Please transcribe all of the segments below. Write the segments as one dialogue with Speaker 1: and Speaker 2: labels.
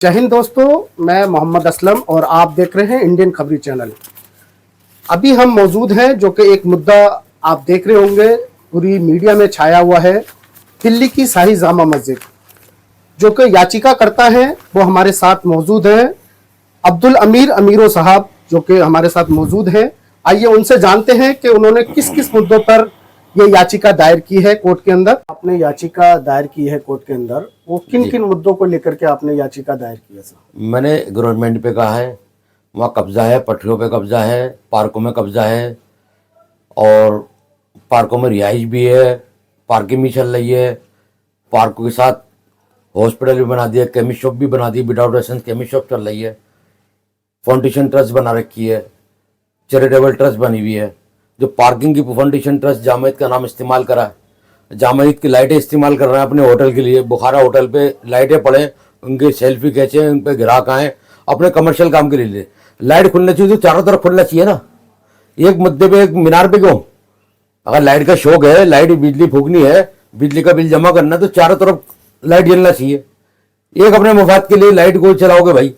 Speaker 1: जय हिंद दोस्तों, मैं मोहम्मद असलम और आप देख रहे हैं इंडियन खबरी चैनल। अभी हम मौजूद हैं जो कि एक मुद्दा आप देख रहे होंगे पूरी मीडिया में छाया हुआ है। दिल्ली की शाही जामा मस्जिद जो कि याचिका करता है वो हमारे साथ मौजूद हैं। अब्दुल अमीर अमीरो साहब जो कि हमारे साथ मौजूद हैं। आइए उनसे जानते हैं कि उन्होंने किस किस मुद्दों पर ये याचिका दायर की है कोर्ट के अंदर। आपने याचिका दायर की है कोर्ट के अंदर, वो किन किन मुद्दों को लेकर के आपने याचिका दायर की है? सर,
Speaker 2: मैंने गवर्नमेंट पे कहा है, वहाँ कब्जा है, पटरियों पे कब्जा है, पार्कों में कब्जा है और पार्कों में रिहाइश भी है, पार्किंग भी चल रही है। पार्कों के साथ हॉस्पिटल भी बना दिया, केमिस्ट शॉप भी बना दी, विदाउट लाइसेंस केमिस्ट शॉप चल रही है। फाउंडेशन ट्रस्ट बना रखी है, चैरिटेबल ट्रस्ट बनी हुई है। जो पार्किंग की फाउंडेशन ट्रस्ट जामयत का नाम इस्तेमाल करा है, जामयत की लाइटें इस्तेमाल कर रहे हैं अपने होटल के लिए। बुखारा होटल पे लाइटें पड़े, उनके सेल्फी खींचे, उन पे ग्राहक आए, अपने कमर्शियल काम के लिए। लाइट खुलना चाहिए तो चारों तरफ खुलना चाहिए ना, एक मुद्दे पे एक मीनार पे क्यों? अगर लाइट का शौक है, लाइट बिजली फूकनी है, बिजली का बिल जमा करना है तो चारों तरफ लाइट जलना चाहिए। एक अपने मुफाद के लिए लाइट को चलाओगे भाई?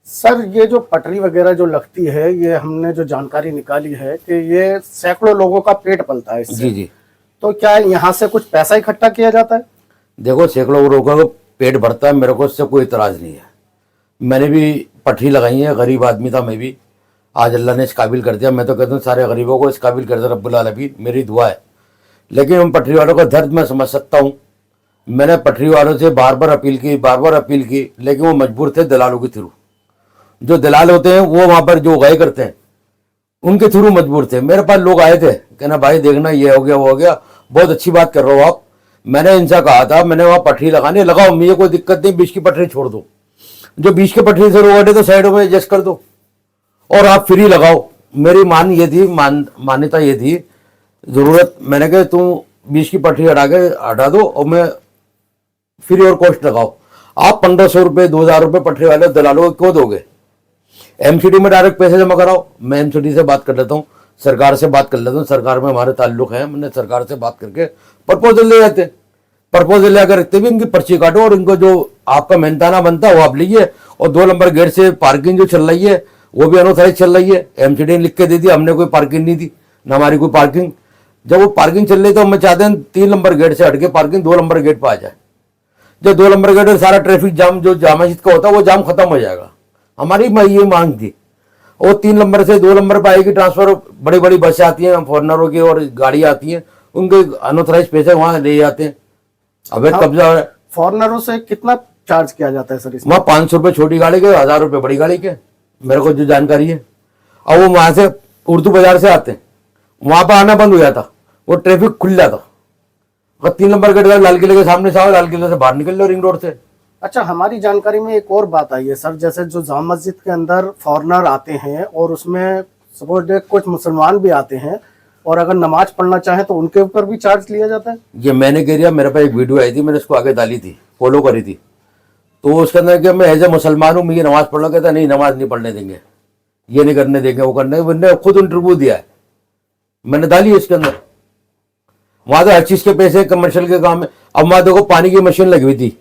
Speaker 1: सर ये जो पटरी वगैरह जो लगती है, ये हमने जो जानकारी निकाली है कि ये सैकड़ों लोगों का पेट पलता है इससे।
Speaker 2: जी जी।
Speaker 1: तो क्या यहाँ से कुछ पैसा इकट्ठा किया जाता है?
Speaker 2: देखो, सैकड़ों लोगों का पेट भरता है, मेरे को इससे कोई इतराज़ नहीं है। मैंने भी पटरी लगाई है, गरीब आदमी था मैं भी, आज अल्लाह ने इस काबिल कर दिया। मैं तो कहता हूँ सारे गरीबों को इस काबिल कर दिया रब्बुल आलमीन, मेरी दुआ है। लेकिन हम पटरी वालों का दर्द मैं समझ सकता हूँ। मैंने पटरी वालों से बार बार अपील की, लेकिन वो मजबूर थे दलालों के थ्रू। जो दलाल होते हैं वो वहाँ पर जो गए करते हैं उनके थ्रू मजबूर थे। मेरे पास लोग आए थे, कहना भाई देखना ये हो गया वो हो गया, बहुत अच्छी बात कर रहे हो आप। मैंने इनसे कहा था, मैंने वहाँ पटरी लगाने लगाओ, मुझे कोई दिक्कत नहीं, बीच की पटरी छोड़ दो। जो बीच की पटरी से रोक तो साइडों में एडजस्ट कर दो और आप फ्री लगाओ। मेरी मान्यता ये थी, ज़रूरत मैंने कहा तुम बीच की पटरी हटा दो और मैं फ्री और कॉस्ट लगाओ। आप 1500 रुपये 2000 रुपये पटरी वाले दलालों को क्यों दोगे? एमसीडी में डायरेक्ट पैसे जमा कराओ। मैं एमसीडी से बात कर लेता हूँ, सरकार से बात कर लेता हूँ, सरकार में हमारे ताल्लुक है, मैंने सरकार से बात करके प्रपोजल ले जाते। प्रपोजल लेकर रखते भी, इनकी पर्ची काटो और इनको जो आपका मेहनताना बनता है वो आप लीजिए। और 2 नंबर गेट से पार्किंग जो चल रही है वो भी अनऑथराइज चल रही है। एमसीडी ने लिख के दे दी, हमने कोई पार्किंग नहीं दी, ना हमारी कोई पार्किंग। जब वो पार्किंग चल रही तो हम चाहते हैं 3 नंबर गेट से हटके पार्किंग 2 नंबर गेट पर आ जाए। जब 2 नंबर गेट पर सारा ट्रैफिक जाम जो जामा मस्जिद का होता है वो जाम खत्म हो जाएगा। हमारी ये मांग थी। और 3 नंबर से 2 नंबर पर आएगी ट्रांसफर, बड़ी बड़ी बसें आती हैं फॉरनरों की और गाड़ी आती हैं, उनके अनऑथराइज पैसे वहाँ ले जाते हैं। अब कब्जा हो रहा है।
Speaker 1: फॉरनरों से कितना चार्ज किया जाता है सर इसमें?
Speaker 2: वहाँ 500 रुपये छोटी गाड़ी के, 1000 रुपये बड़ी गाड़ी के, मेरे को जो जानकारी है। और वो वहाँ से उर्दू बाजार से आते हैं, वहाँ पर आना बंद हो जाता, वो ट्रैफिक खुल जाता। और 3 नंबर गेट लाल किले के सामने से आओ, लाल किले से बाहर निकल लो रिंग रोड से।
Speaker 1: अच्छा, हमारी जानकारी में एक और बात आई है सर, जैसे जो जामा मस्जिद के अंदर फॉरेनर आते हैं और उसमें सपोज कुछ मुसलमान भी आते हैं और अगर नमाज पढ़ना चाहें तो उनके ऊपर भी चार्ज लिया जाता है।
Speaker 2: ये मैंने कह दिया, मेरे पास एक वीडियो आई थी, मैंने उसको आगे डाली थी, फॉलो करी थी। तो उसके अंदर कि मैं एज ए मुसलमान हूँ, मुझे नमाज पढ़ना, कहता नहीं नमाज नहीं पढ़ने देंगे, ये नहीं करने देंगे, वो करने। मैंने खुद इंटरव्यू दिया है, मैंने डाली इसके अंदर। वहाँ तो हर चीज़ के पैसे कमर्शियल के काम है। अब वहाँ देखो पानी की मशीन लगी हुई थी,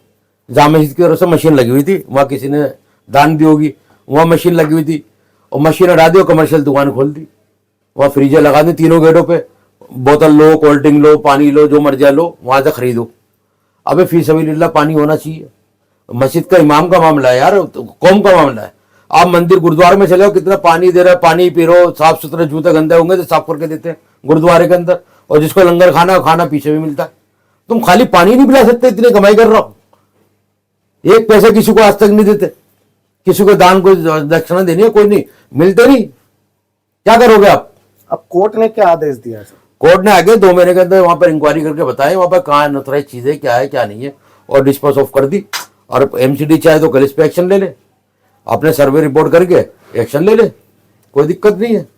Speaker 2: जामा मस्जिद की तरफ से मशीन लगी हुई थी, वहाँ किसी ने दान दी होगी, वहाँ मशीन लगी हुई थी और मशीन हटा दी और कमर्शियल दुकान खोल दी। वहाँ फ्रीजर लगा दी 3 गेटों पे, बोतल लो, कोल्ड ड्रिंक लो, पानी लो, जो मर्जी लो, वहाँ से खरीदो। अबे फी सबीलिल्लाह पानी होना चाहिए। मस्जिद का इमाम का मामला है यार, तो कौम का मामला है। आप मंदिर गुरुद्वारे में चले हो, कितना पानी दे रहा है, पानी पी रो, साफ सुथरे, जूते गंदे होंगे तो साफ करके देते हैं गुरुद्वारे के अंदर। और जिसको लंगर खाना पीछे भी मिलता है। तुम खाली पानी नहीं पिला सकते, इतनी कमाई कर रहा हो। एक पैसा किसी को आज तक नहीं देते, किसी को दान को दक्षिणा देनी है कोई नहीं, मिलते नहीं, क्या करोगे आप?
Speaker 1: अब कोर्ट ने क्या आदेश दिया है सर?
Speaker 2: कोर्ट ने आगे 2 महीने के अंदर वहां पर इंक्वायरी करके बताया वहां पर कहाँ अनऑथराइज चीजें क्या है क्या नहीं है, और डिस्पोज ऑफ कर दी। और एमसीडी चाहे तो कल इस पे एक्शन ले ले, अपने सर्वे रिपोर्ट करके एक्शन ले ले, कोई दिक्कत नहीं है।